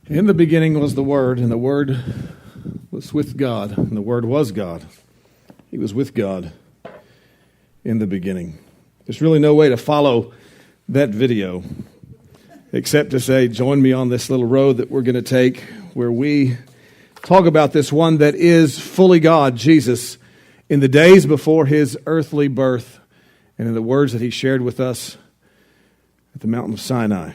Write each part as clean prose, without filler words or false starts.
In the beginning was the Word, and the Word was with God, and the Word was God. He was with God in the beginning. There's really no way to follow that video except to say, join me on this little road that we're going to take where we talk about this one that is fully God, Jesus, in the days before his earthly birth and in the words that he shared with us at the mountain of Sinai.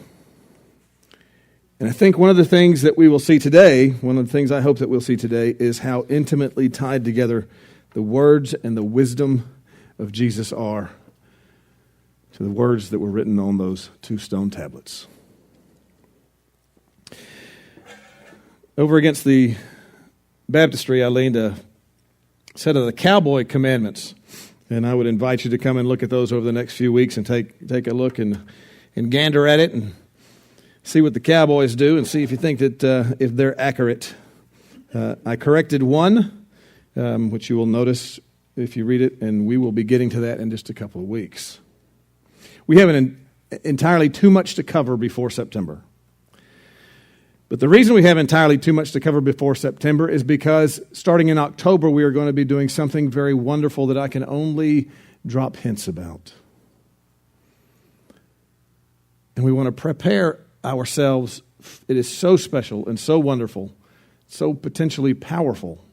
And I think one of the things that we will see today, one of the things I hope that we'll see today, is how intimately tied together the words and the wisdom of Jesus are to the words that were written on those 2 stone tablets. Over against the baptistry, I leaned a set of the cowboy commandments, and I would invite you to come and look at those over the next few weeks and take a look and gander at it and see what the cowboys do and see if you think that if they're accurate. I corrected one, which you will notice if you read it, and we will be getting to that in just a couple of weeks. We have entirely too much to cover before September. But the reason we have entirely too much to cover before September is because starting in October, we are going to be doing something very wonderful that I can only drop hints about. And we want to prepare ourselves. It is so special and so wonderful, so potentially powerful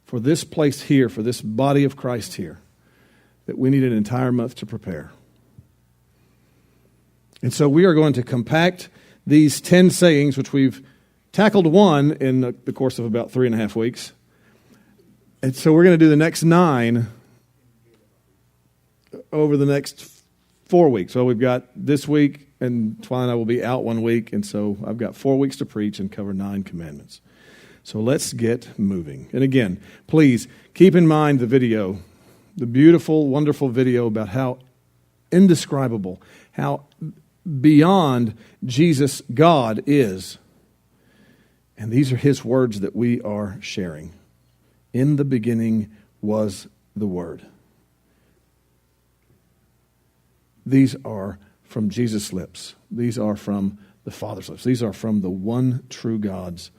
for this place here, for this body of Christ here, that we need an entire month to prepare. And so we are going to compact these 10 sayings, which we've tackled one in the course of about 3.5 weeks. And so we're going to do the next 9 over the next 4 weeks. So we've got this week, and Twyla and I will be out 1 week, and so I've got 4 weeks to preach and cover 9 commandments. So let's get moving. And again, please keep in mind the video, the beautiful, wonderful video about how indescribable, how beyond Jesus God is. And these are his words that we are sharing. In the beginning was the Word. These are from Jesus' lips. These are from the Father's lips. These are from the one true God's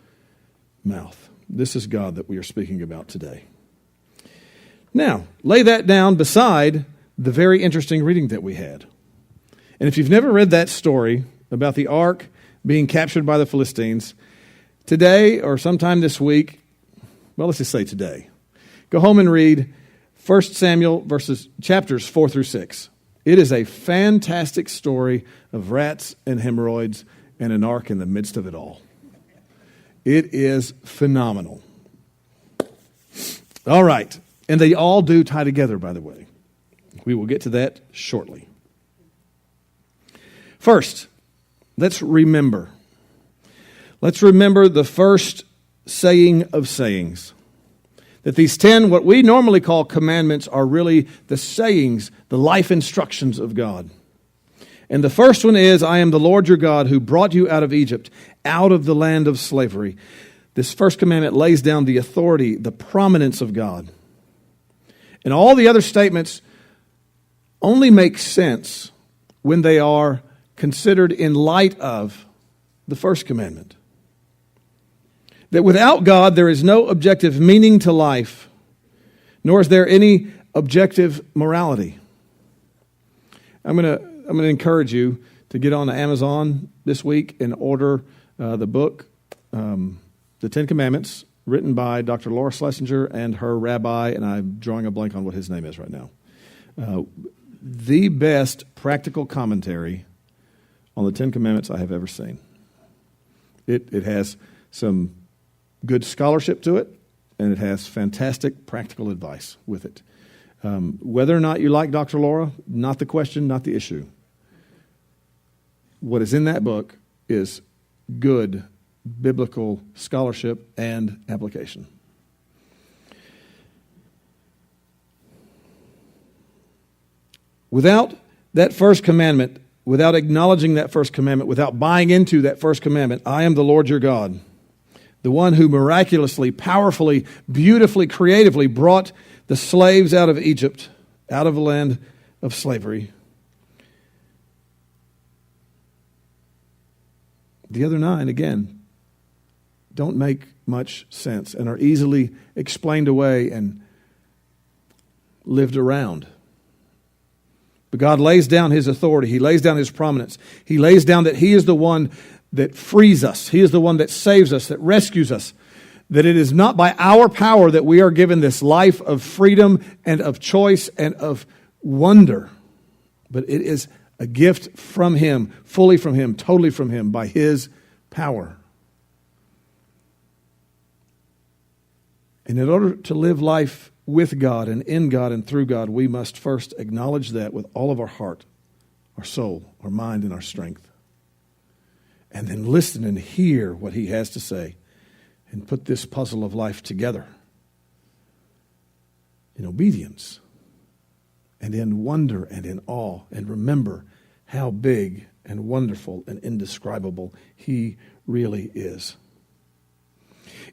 mouth. This is God that we are speaking about today. Now, lay that down beside the very interesting reading that we had. And if you've never read that story about the ark being captured by the Philistines, today or sometime this week, well, let's just say today, go home and read 1 Samuel chapters 4 through 6. It is a fantastic story of rats and hemorrhoids and an ark in the midst of it all. It is phenomenal. All right. And they all do tie together, by the way. We will get to that shortly. First, let's remember. Let's remember the first saying of sayings. That these 10, what we normally call commandments, are really the sayings, the life instructions of God. And the first one is, I am the Lord your God who brought you out of Egypt, out of the land of slavery. This first commandment lays down the authority, the prominence of God. And all the other statements only make sense when they are considered in light of the first commandment. That without God, there is no objective meaning to life, nor is there any objective morality. I'm going to encourage you to get on Amazon this week and order the book, The 10 Commandments, written by Dr. Laura Schlesinger and her rabbi, and I'm drawing a blank on what his name is right now. The best practical commentary on the 10 Commandments I have ever seen. It has some good scholarship to it, and it has fantastic practical advice with it. Whether or not you like Dr. Laura, not the question, not the issue. What is in that book is good biblical scholarship and application. Without that first commandment, without acknowledging that first commandment, without buying into that first commandment, I am the Lord your God, the one who miraculously, powerfully, beautifully, creatively brought the slaves out of Egypt, out of the land of slavery. The other 9, again, don't make much sense and are easily explained away and lived around. But God lays down his authority. He lays down his prominence. He lays down that he is the one that frees us. He is the one that saves us, that rescues us. That it is not by our power that we are given this life of freedom and of choice and of wonder. But it is a gift from him, fully from him, totally from him, by his power. And in order to live life with God and in God and through God, we must first acknowledge that with all of our heart, our soul, our mind, and our strength. And then listen and hear what he has to say and put this puzzle of life together in obedience and in wonder and in awe, and remember how big and wonderful and indescribable he really is.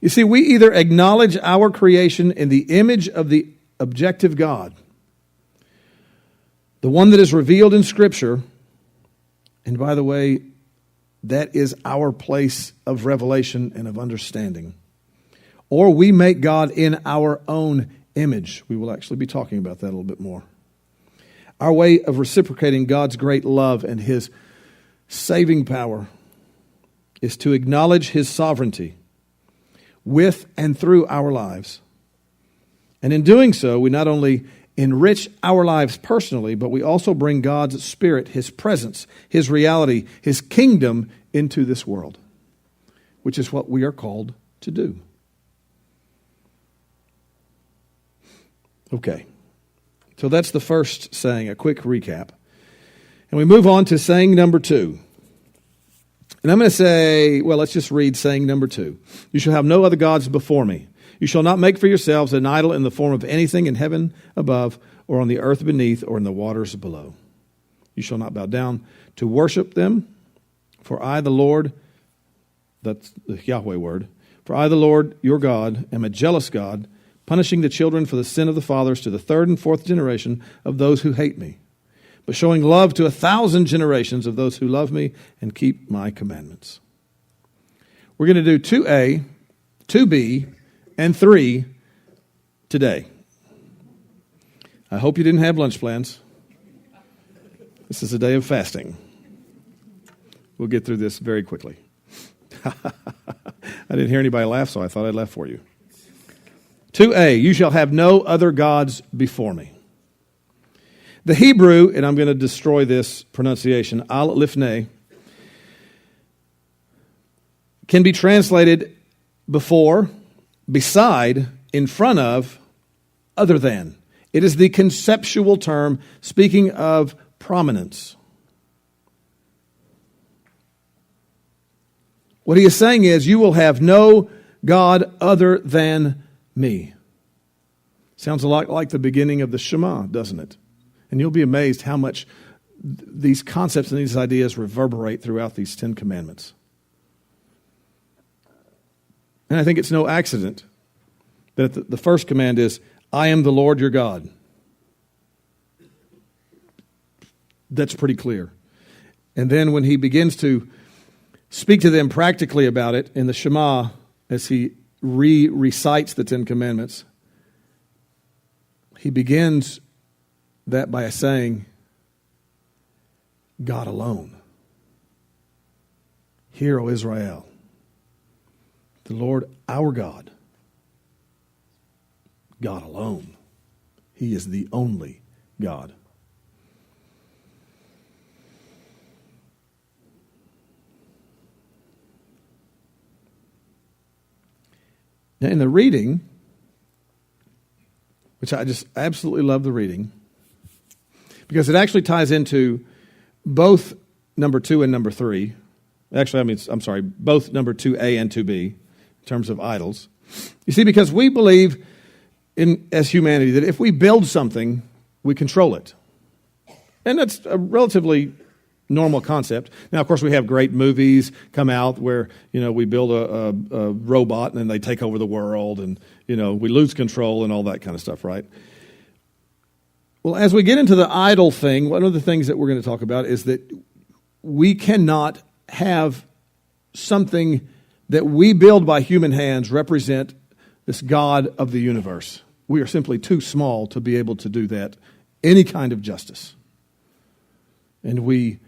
You see, we either acknowledge our creation in the image of the objective God, the one that is revealed in Scripture, and by the way, that is our place of revelation and of understanding. Or we make God in our own image. We will actually be talking about that a little bit more. Our way of reciprocating God's great love and his saving power is to acknowledge his sovereignty with and through our lives. And in doing so, we not only enrich our lives personally, but we also bring God's Spirit, his presence, his reality, his kingdom into this world, which is what we are called to do. Okay, so that's the first saying, a quick recap. And we move on to saying number 2. And I'm going to say, well, let's just read saying number 2. You shall have no other gods before me. You shall not make for yourselves an idol in the form of anything in heaven above, or on the earth beneath, or in the waters below. You shall not bow down to worship them, for I, the Lord, that's the Yahweh word, for I, the Lord, your God, am a jealous God, punishing the children for the sin of the fathers to the 3rd and 4th generation of those who hate me, but showing love to 1,000 generations of those who love me and keep my commandments. We're going to do 2A, 2B, and 3 today. I hope you didn't have lunch plans. This is a day of fasting. We'll get through this very quickly. I didn't hear anybody laugh, so I thought I'd laugh for you. 2A, you shall have no other gods before me. The Hebrew, and I'm going to destroy this pronunciation, al lifnei, can be translated before, beside, in front of, other than. It is the conceptual term speaking of prominence. What he is saying is, you will have no God other than me. Sounds a lot like the beginning of the Shema, doesn't it? And you'll be amazed how much these concepts and these ideas reverberate throughout these 10 commandments. And I think it's no accident that the first command is, I am the Lord your God. That's pretty clear. And then when he begins to speak to them practically about it in the Shema, as he recites the 10 commandments, he begins that by saying, God alone. Hear, O Israel, the Lord our God, God alone. He is the only God. Now, in the reading, which I just absolutely love the reading, because it actually ties into both number 2 and number 3. Actually, both number 2A and 2B in terms of idols. You see, because we believe as humanity that if we build something, we control it. And that's a relatively normal concept. Now, of course, we have great movies come out where, we build a robot and then they take over the world and, we lose control and all that kind of stuff, right? Well, as we get into the idol thing, one of the things that we're going to talk about is that we cannot have something that we build by human hands represent this God of the universe. We are simply too small to be able to do that, any kind of justice. And we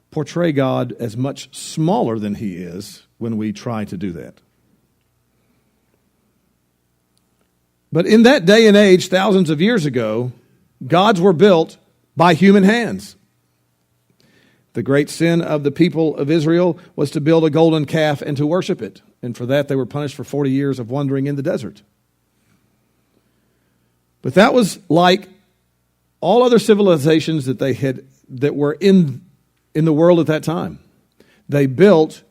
portray God as much smaller than he is when we try to do that. But in that day and age, thousands of years ago, gods were built by human hands. The great sin of the people of Israel was to build a golden calf and to worship it. And for that, they were punished for 40 years of wandering in the desert. But that was like all other civilizations that were in the world at that time. They built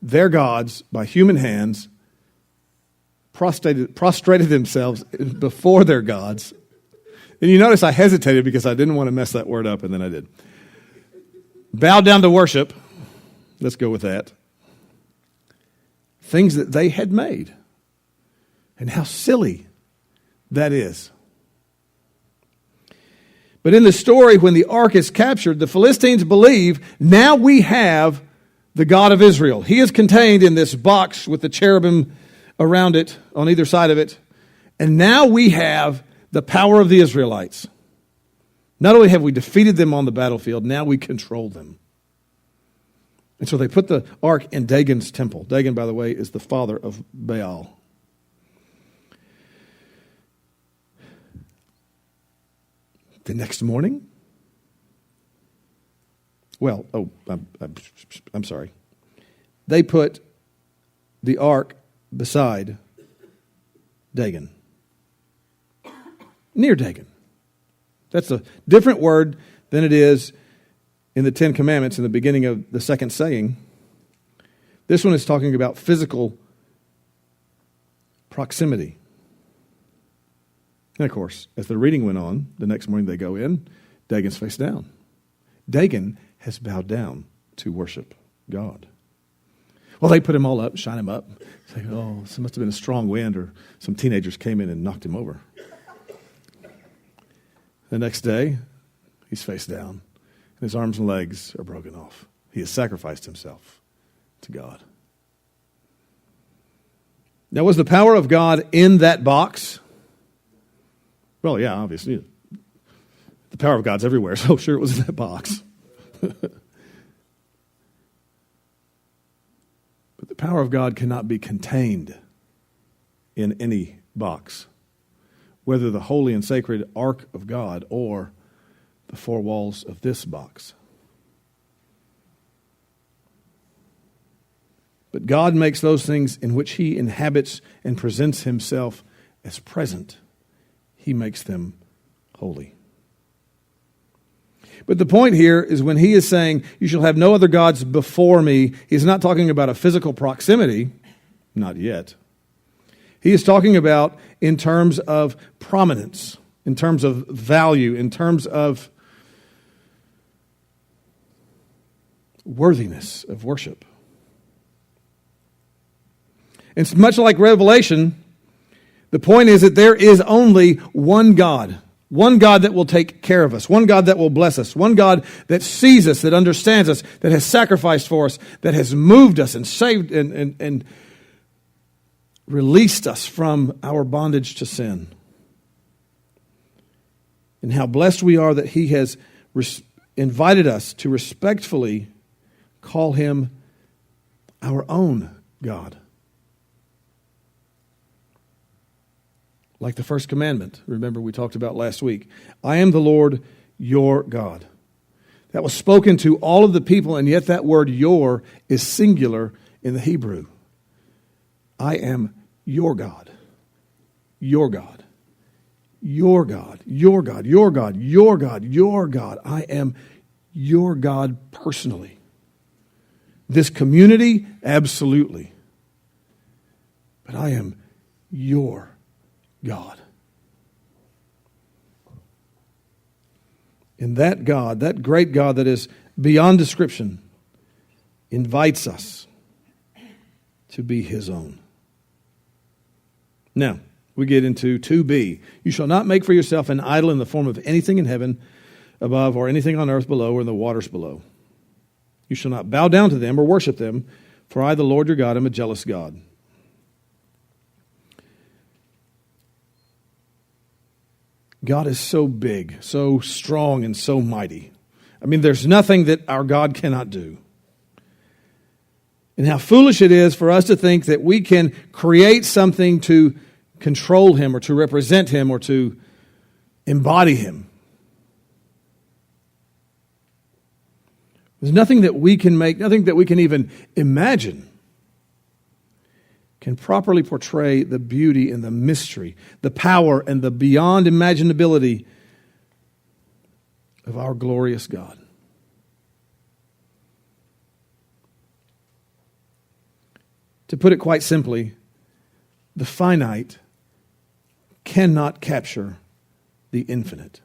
their gods by human hands, prostrated themselves before their gods. And you notice I hesitated because I didn't want to mess that word up, and then I did. Bowed down to worship. Let's go with that. Things that they had made. And how silly that is. But in the story, when the ark is captured, the Philistines believe now we have the God of Israel. He is contained in this box with the cherubim around it, on either side of it. And now we have the power of the Israelites. Not only have we defeated them on the battlefield, now we control them. And so they put the ark in Dagon's temple. Dagon, by the way, is the father of Baal. The next morning, I'm sorry. They put the ark beside Dagon. Near Dagon. That's a different word than it is in the Ten Commandments in the beginning of the second saying. This one is talking about physical proximity. And of course, as the reading went on, the next morning they go in, Dagon's face down. Dagon has bowed down to worship God. Well, they put him all up, shine him up. Say, oh, this must have been a strong wind, or some teenagers came in and knocked him over. The next day, he's face down, and his arms and legs are broken off. He has sacrificed himself to God. Now, was the power of God in that box? Well, yeah, obviously. The power of God's everywhere, so sure it was in that box. But the power of God cannot be contained in any box, whether the holy and sacred ark of God or the four walls of this box. But God makes those things in which he inhabits and presents himself as present. He makes them holy. But the point here is when he is saying, you shall have no other gods before me, he's not talking about a physical proximity, not yet. He is talking about in terms of prominence, in terms of value, in terms of worthiness of worship. It's much like Revelation. The point is that there is only one God that will take care of us, one God that will bless us, one God that sees us, that understands us, that has sacrificed for us, that has moved us and saved and released us from our bondage to sin. And how blessed we are that he has invited us to respectfully call him our own God. Like the first commandment, remember we talked about last week. I am the Lord your God. That was spoken to all of the people, and yet that word your is singular in the Hebrew. I am your God. Your God. Your God. Your God. Your God. Your God. Your God. I am your God personally. This community, absolutely. But I am your God. And that God, that great God that is beyond description, invites us to be his own. Now, we get into 2b. You shall not make for yourself an idol in the form of anything in heaven above or anything on earth below or in the waters below. You shall not bow down to them or worship them, For I, the Lord your God, am a jealous God. God is so big, so strong, and so mighty. I mean, there's nothing that our God cannot do. And how foolish it is for us to think that we can create something to control him or to represent him or to embody him. There's nothing that we can make, nothing that we can even imagine can properly portray the beauty and the mystery, the power and the beyond imaginability of our glorious God. To put it quite simply, the finite cannot capture the infinite.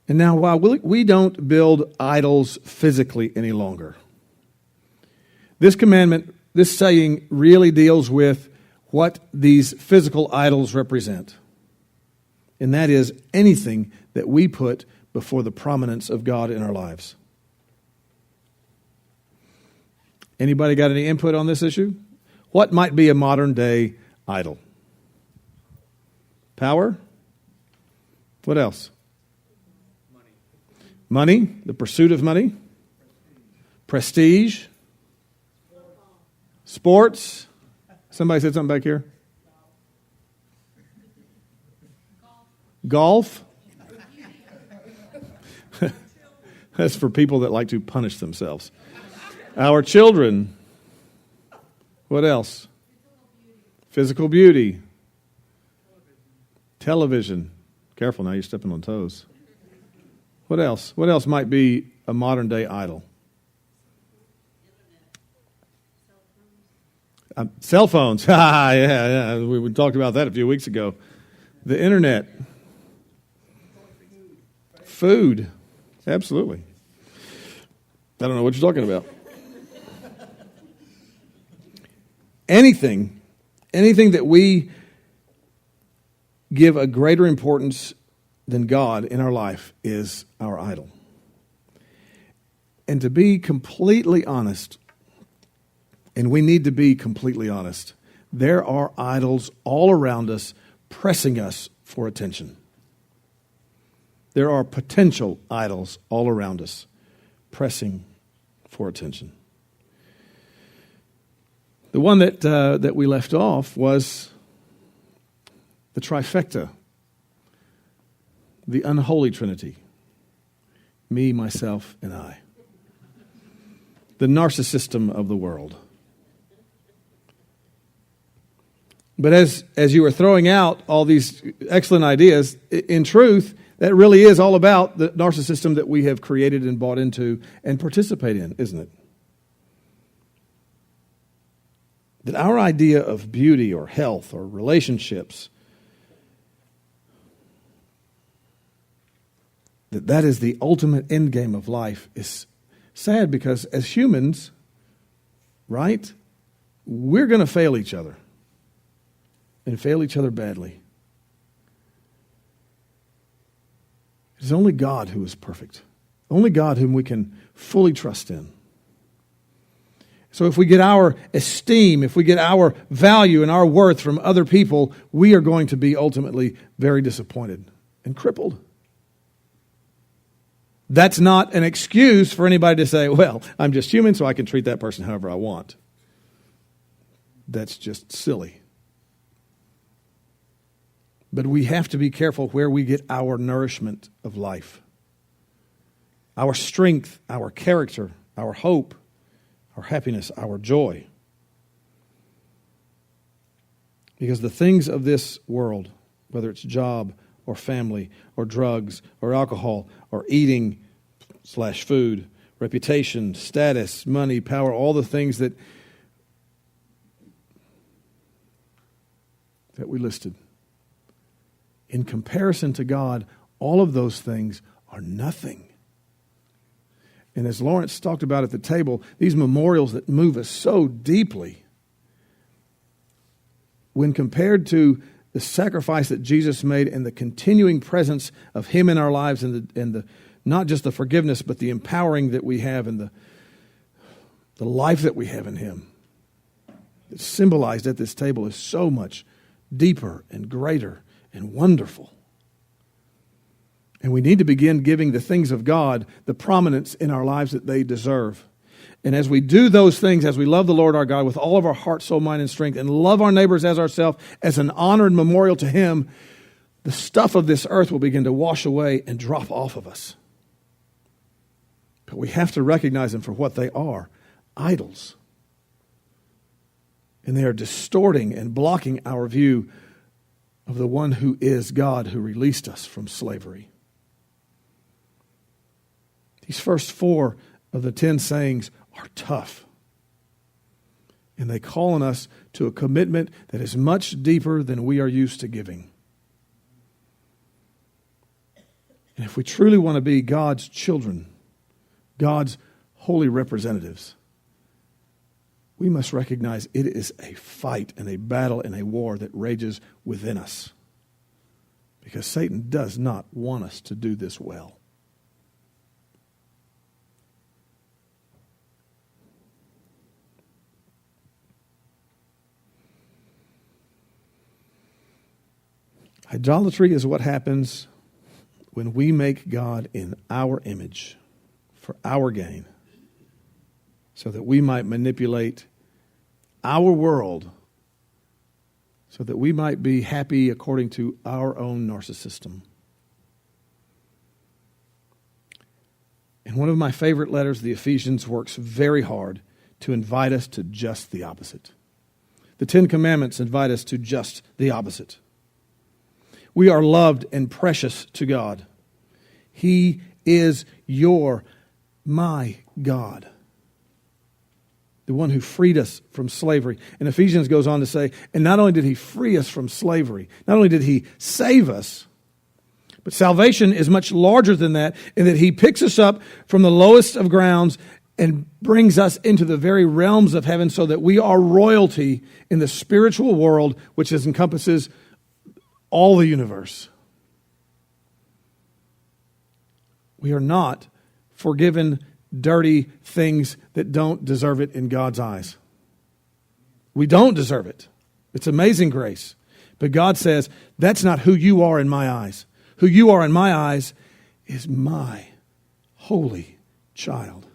And now, while we don't build idols physically any longer, this commandment, this saying really deals with what these physical idols represent. And that is anything that we put before the prominence of God in our lives. Anybody got any input on this issue? What might be a modern day idol? Power? What else? Money, the pursuit of money. Prestige. Sports. Somebody said something back here. Golf. That's for people that like to punish themselves. Our children. What else? Physical beauty. Television. Careful now, you're stepping on toes. What else? What else might be a modern day idol? Cell phones. Yeah. We talked about that a few weeks ago. The internet. Food. Absolutely. I don't know what you're talking about. Anything that we give a greater importance than God in our life is our idol. And to be completely honest, and we need to be completely honest, there are idols all around us pressing us for attention. There are potential idols all around us pressing for attention. The one that we left off was the trifecta, the unholy trinity, me, myself, and I. The narcissism of the world. But as you were throwing out all these excellent ideas, in truth, that really is all about the narcissism that we have created and bought into and participate in, isn't it? That our idea of beauty or health or relationships, that is the ultimate end game of life, is sad because as humans, right, we're going to fail each other and fail each other badly. It is only God who is perfect, only God whom we can fully trust in. So if we get our esteem, if we get our value and our worth from other people, we are going to be ultimately very disappointed and crippled. That's not an excuse for anybody to say, well, I'm just human, so I can treat that person however I want. That's just silly. But we have to be careful where we get our nourishment of life. Our strength, our character, our hope, our happiness, our joy. Because the things of this world, whether it's job or family or drugs or alcohol or eating / food, reputation, status, money, power, all the things that we listed. In comparison to God, all of those things are nothing. And as Lawrence talked about at the table, these memorials that move us so deeply, when compared to the sacrifice that Jesus made and the continuing presence of Him in our lives and the not just the forgiveness, but the empowering that we have and the life that we have in him. It's symbolized at this table is so much deeper and greater and wonderful. And we need to begin giving the things of God the prominence in our lives that they deserve. And as we do those things, as we love the Lord our God with all of our heart, soul, mind, and strength, and love our neighbors as ourselves as an honor and memorial to him, the stuff of this earth will begin to wash away and drop off of us. But we have to recognize them for what they are, idols. And they are distorting and blocking our view of the one who is God, who released us from slavery. These first 4 of the 10 sayings are tough. And they call on us to a commitment that is much deeper than we are used to giving. And if we truly want to be God's children, God's holy representatives, we must recognize it is a fight and a battle and a war that rages within us. Because Satan does not want us to do this well. Idolatry is what happens when we make God in our image for our gain, so that we might manipulate our world, so that we might be happy according to our own narcissism. And one of my favorite letters, the Ephesians, works very hard to invite us to just the opposite. The 10 Commandments invite us to just the opposite. We are loved and precious to God. He is my God. The one who freed us from slavery. And Ephesians goes on to say, and not only did he free us from slavery, not only did he save us, but salvation is much larger than that, in that he picks us up from the lowest of grounds and brings us into the very realms of heaven, so that we are royalty in the spiritual world, which encompasses all the universe. We are not forgiven dirty things that don't deserve it in God's eyes. We don't deserve it. It's amazing grace. But God says, that's not who you are in my eyes. Who you are in my eyes is my holy child.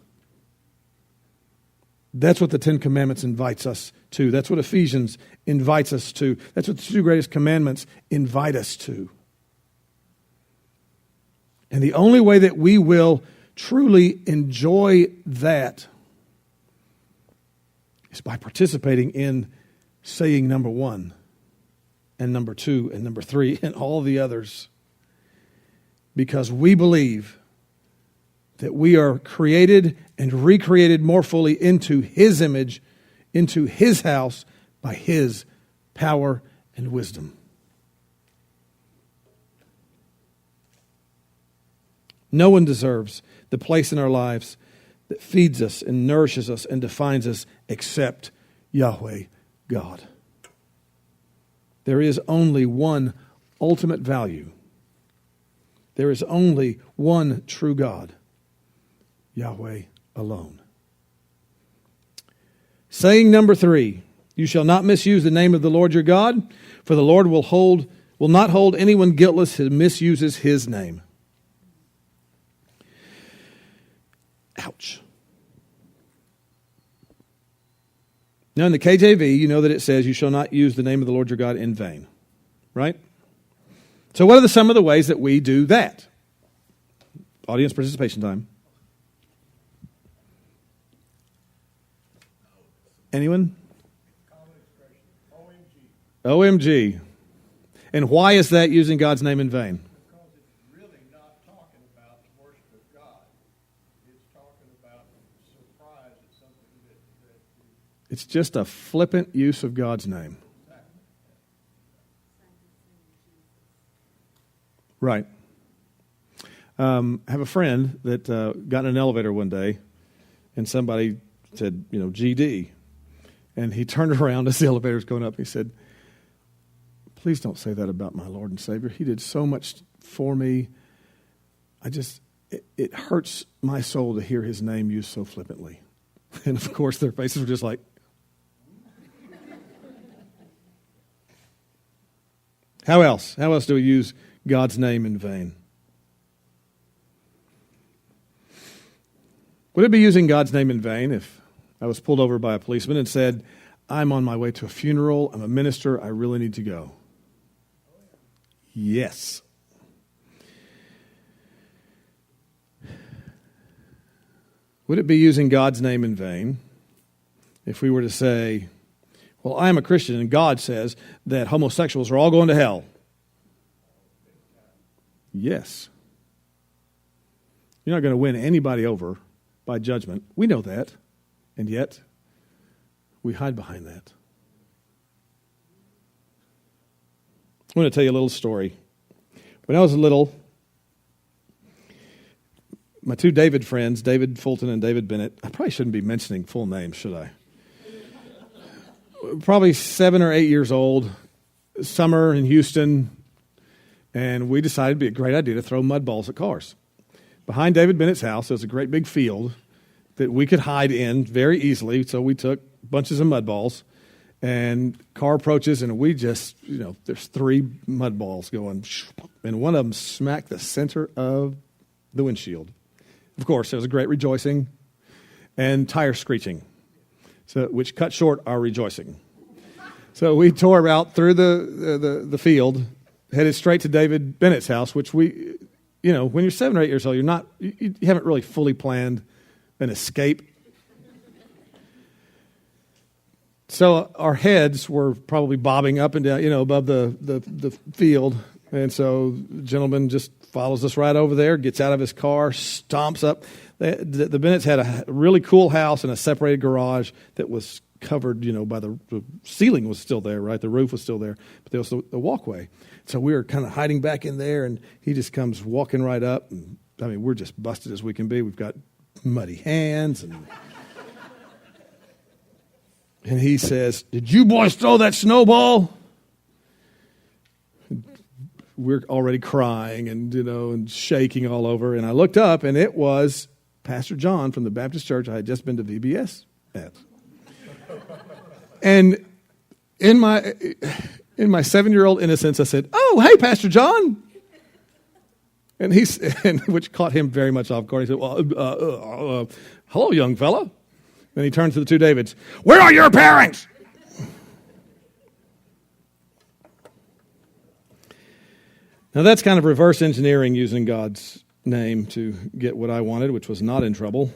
That's what the 10 Commandments invites us to. That's what Ephesians invites us to. That's what the 2 greatest commandments invite us to. And the only way that we will truly enjoy that is by participating in saying number 1 and number 2 and number 3 and all the others. Because we believe that we are created and recreated more fully into his image, into his house, by his power and wisdom. No one deserves the place in our lives that feeds us and nourishes us and defines us except Yahweh God. There is only one ultimate value. There is only one true God, Yahweh alone. Saying number 3, you shall not misuse the name of the Lord your God, for the Lord will not hold anyone guiltless who misuses his name. Ouch. Now in the KJV, you know that it says you shall not use the name of the Lord your God in vain. Right? So what are some of the ways that we do that? Audience participation time. Anyone? OMG. And why is that using God's name in vain? Because it's really not talking about the worship of God. It's talking about surprise at something that It's just a flippant use of God's name. Right. I have a friend that got in an elevator one day, and somebody said, GD. And he turned around as the elevator was going up. He said, please don't say that about my Lord and Savior. He did so much for me. it hurts my soul to hear his name used so flippantly. And of course, their faces were just like, how else? How else do we use God's name in vain? Would it be using God's name in vain if I was pulled over by a policeman and said, I'm on my way to a funeral, I'm a minister, I really need to go? Yes. Would it be using God's name in vain if we were to say, well, I am a Christian and God says that homosexuals are all going to hell? Yes. You're not going to win anybody over by judgment. We know that. And yet, we hide behind that. I want to tell you a little story. When I was little, my two David friends, David Fulton and David Bennett, I probably shouldn't be mentioning full names, should I? Probably 7 or 8 years old, summer in Houston, and we decided it'd be a great idea to throw mud balls at cars. Behind David Bennett's house, there's a great big field that we could hide in very easily, so we took bunches of mud balls, and car approaches, and we just, there's 3 mud balls going, and one of them smacked the center of the windshield. Of course, there was a great rejoicing and tire screeching, which cut short our rejoicing. So we tore out through the field, headed straight to David Bennett's house, which we, when you're 7 or 8 years old, you haven't really fully planned an escape. So our heads were probably bobbing up and down, above the field. And so the gentleman just follows us right over there, gets out of his car, stomps up. The Bennetts had a really cool house and a separated garage that was covered, by the ceiling was still there, right? The roof was still there, but there was the walkway. So we were kind of hiding back in there, and he just comes walking right up. And, we're just busted as we can be. We've got muddy hands. And he says, "Did you boys throw that snowball?" We're already crying and shaking all over. And I looked up, and it was Pastor John from the Baptist church I had just been to VBS at. And in my 7-year-old innocence, I said, "Oh, hey, Pastor John." And which caught him very much off guard. He said, "Well, hello, young fella." Then he turned to the two Davids. "Where are your parents?" Now that's kind of reverse engineering using God's name to get what I wanted, which was not in trouble.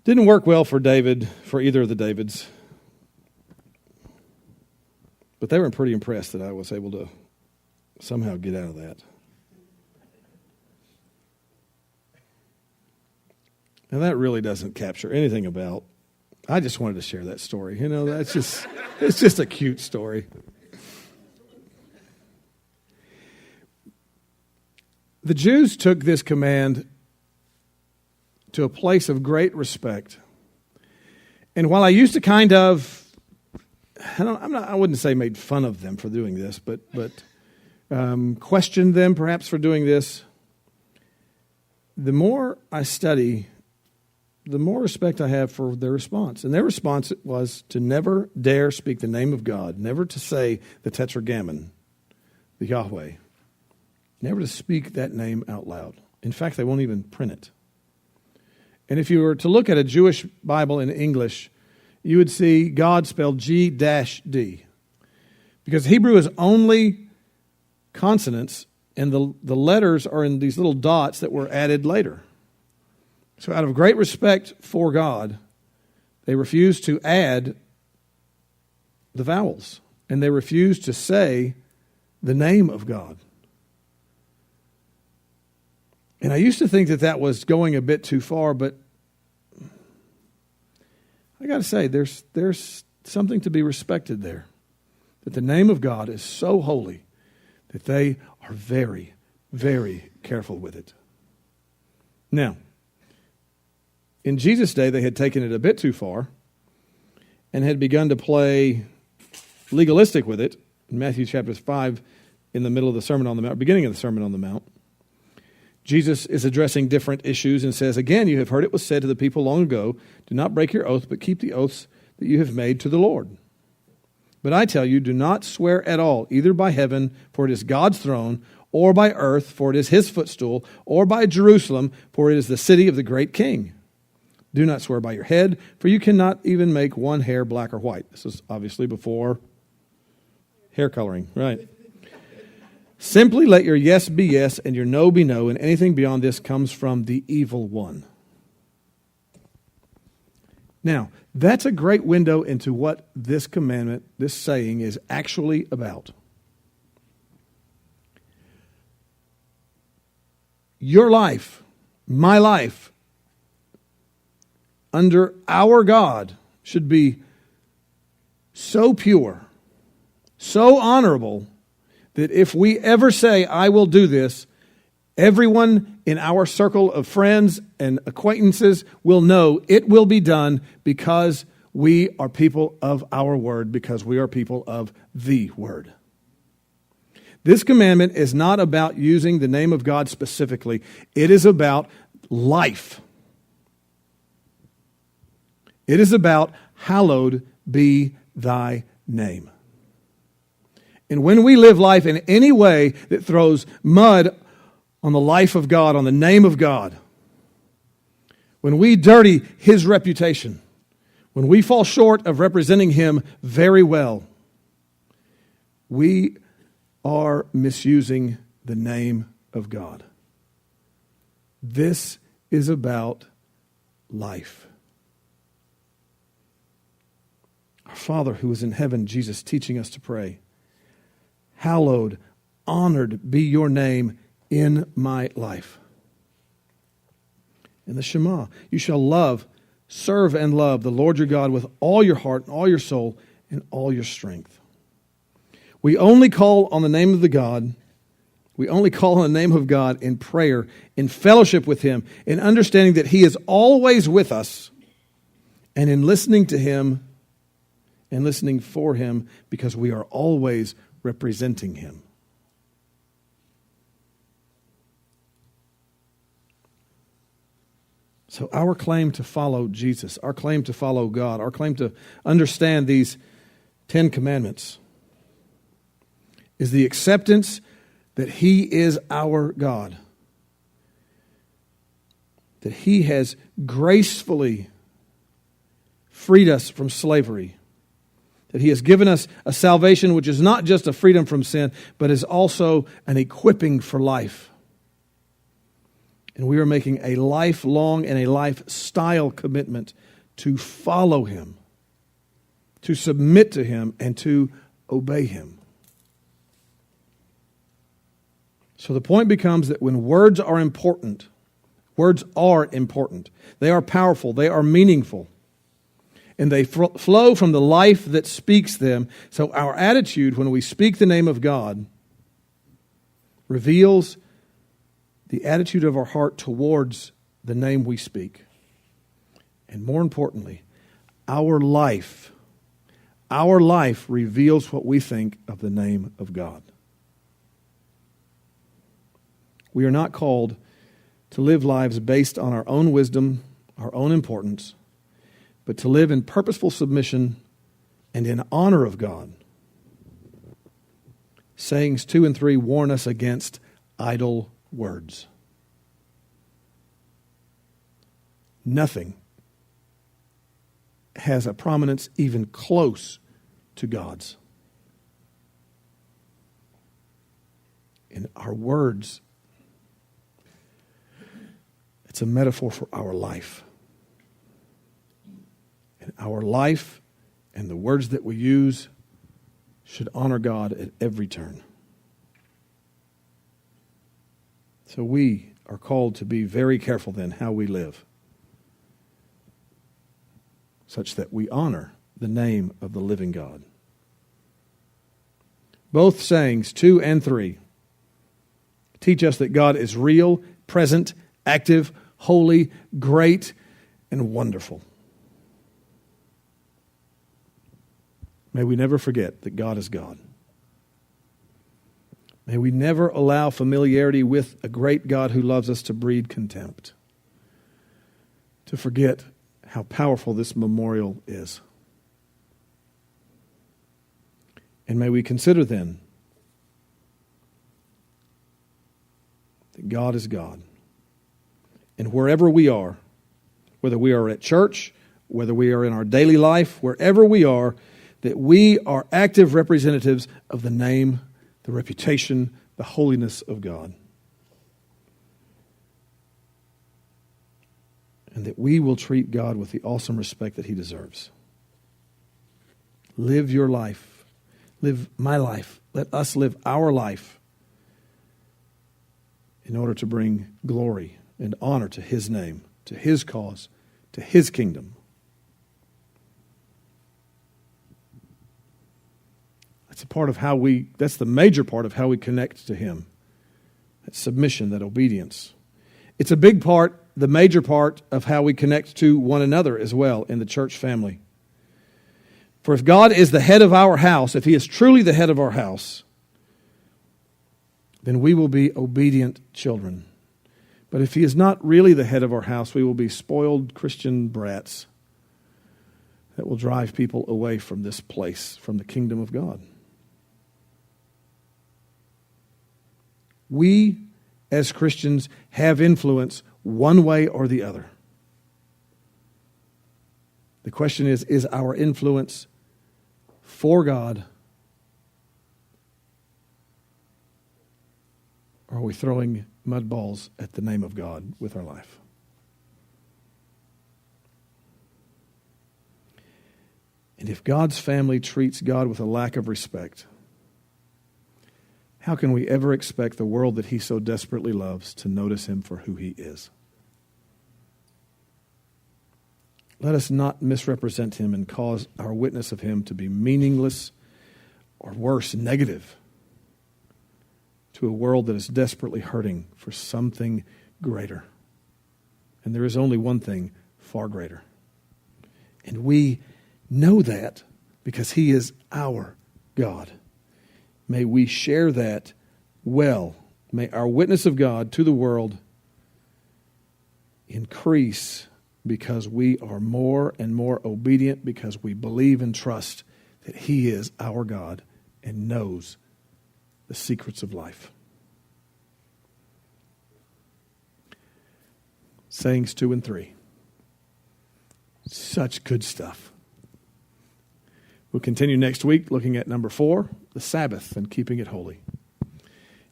Didn't work well for either of the Davids. But they were pretty impressed that I was able to somehow get out of that. And that really doesn't capture anything about. I just wanted to share that story. It's just a cute story. The Jews took this command to a place of great respect. And while I used to kind of, I wouldn't say made fun of them for doing this, but questioned them perhaps for doing this, the more I study, the more respect I have for their response. And their response was to never dare speak the name of God, never to say the Tetragrammaton, the Yahweh, never to speak that name out loud. In fact, they won't even print it. And if you were to look at a Jewish Bible in English, you would see God spelled G-D. Because Hebrew is only consonants, and the letters are in these little dots that were added later. So out of great respect for God, they refused to add the vowels, and they refused to say the name of God. And I used to think that was going a bit too far, but I got to say, there's something to be respected there. That the name of God is so holy that they are very, very careful with it. Now, in Jesus' day, they had taken it a bit too far and had begun to play legalistic with it. In Matthew chapter 5, in the middle of the Sermon on the Mount, beginning of the Sermon on the Mount, Jesus is addressing different issues and says, again, you have heard it was said to the people long ago, do not break your oath, but keep the oaths that you have made to the Lord. But I tell you, do not swear at all, either by heaven, for it is God's throne, or by earth, for it is his footstool, or by Jerusalem, for it is the city of the great king. Do not swear by your head, for you cannot even make one hair black or white. This is obviously before hair coloring, right? Simply let your yes be yes and your no be no, and anything beyond this comes from the evil one. Now, that's a great window into what this commandment, this saying, is actually about. Your life, my life, under our God should be so pure, so honorable, that if we ever say, I will do this, everyone in our circle of friends and acquaintances will know it will be done because we are people of our word, because we are people of the word. This commandment is not about using the name of God specifically. It is about life. It is about hallowed be thy name. And when we live life in any way that throws mud on the life of God, on the name of God, when we dirty his reputation, when we fall short of representing him very well, we are misusing the name of God. This is about life. Our Father who is in heaven, Jesus teaching us to pray, hallowed, honored be your name in my life. In the Shema, you shall serve and love the Lord your God with all your heart and all your soul and all your strength. We only call on the name of the God. We only call on the name of God in prayer, in fellowship with him, in understanding that he is always with us, and in listening to him and listening for him, because we are always representing him. So our claim to follow Jesus, our claim to follow God, our claim to understand these 10 commandments is the acceptance that he is our God, that he has gracefully freed us from slavery, that he has given us a salvation which is not just a freedom from sin, but is also an equipping for life. And we are making a lifelong and a lifestyle commitment to follow him, to submit to him, and to obey him. So the point becomes that when words are important, they are powerful, they are meaningful, and they flow from the life that speaks them. So our attitude when we speak the name of God reveals the attitude of our heart towards the name we speak. And more importantly, our life reveals what we think of the name of God. We are not called to live lives based on our own wisdom, our own importance, but to live in purposeful submission and in honor of God. Sayings 2 and 3 warn us against idle words. Nothing has a prominence even close to God's. In our words, it's a metaphor for our life. And our life and the words that we use should honor God at every turn. So we are called to be very careful then how we live, such that we honor the name of the living God. Both sayings, 2 and 3, teach us that God is real, present, active, holy, great, and wonderful. May we never forget that God is God. May we never allow familiarity with a great God who loves us to breed contempt, to forget how powerful this memorial is. And may we consider then that God is God. And wherever we are, whether we are at church, whether we are in our daily life, wherever we are, that we are active representatives of the name, the reputation, the holiness of God. And that we will treat God with the awesome respect that He deserves. Live your life. Live my life. Let us live our life in order to bring glory and honor to His name, to His cause, to His kingdom. That's the major part of how we connect to Him. That submission, that obedience. It's a big part, the major part of how we connect to one another as well in the church family. For if God is the head of our house, if He is truly the head of our house, then we will be obedient children. But if He is not really the head of our house, we will be spoiled Christian brats that will drive people away from this place, from the kingdom of God. We, as Christians, have influence one way or the other. The question is our influence for God, or are we throwing mud balls at the name of God with our life? And if God's family treats God with a lack of respect, how can we ever expect the world that He so desperately loves to notice Him for who He is? Let us not misrepresent Him and cause our witness of Him to be meaningless or worse, negative to a world that is desperately hurting for something greater. And there is only one thing far greater. And we know that because He is our God. May we share that well. May our witness of God to the world increase because we are more and more obedient, because we believe and trust that He is our God and knows the secrets of life. Sayings 2 and 3. Such good stuff. We'll continue next week looking at number 4, the Sabbath and keeping it holy.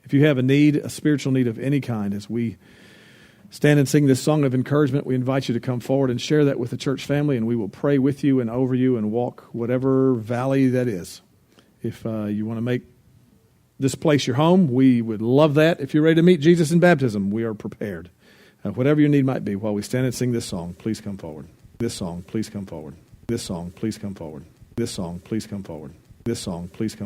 If you have a need, a spiritual need of any kind, as we stand and sing this song of encouragement, we invite you to come forward and share that with the church family, and we will pray with you and over you and walk whatever valley that is. If you want to make this place your home, we would love that. If you're ready to meet Jesus in baptism, we are prepared. Whatever your need might be, while we stand and sing this song, please come forward. This song, please come forward. This song, please come forward. This song, please come forward. This song, please come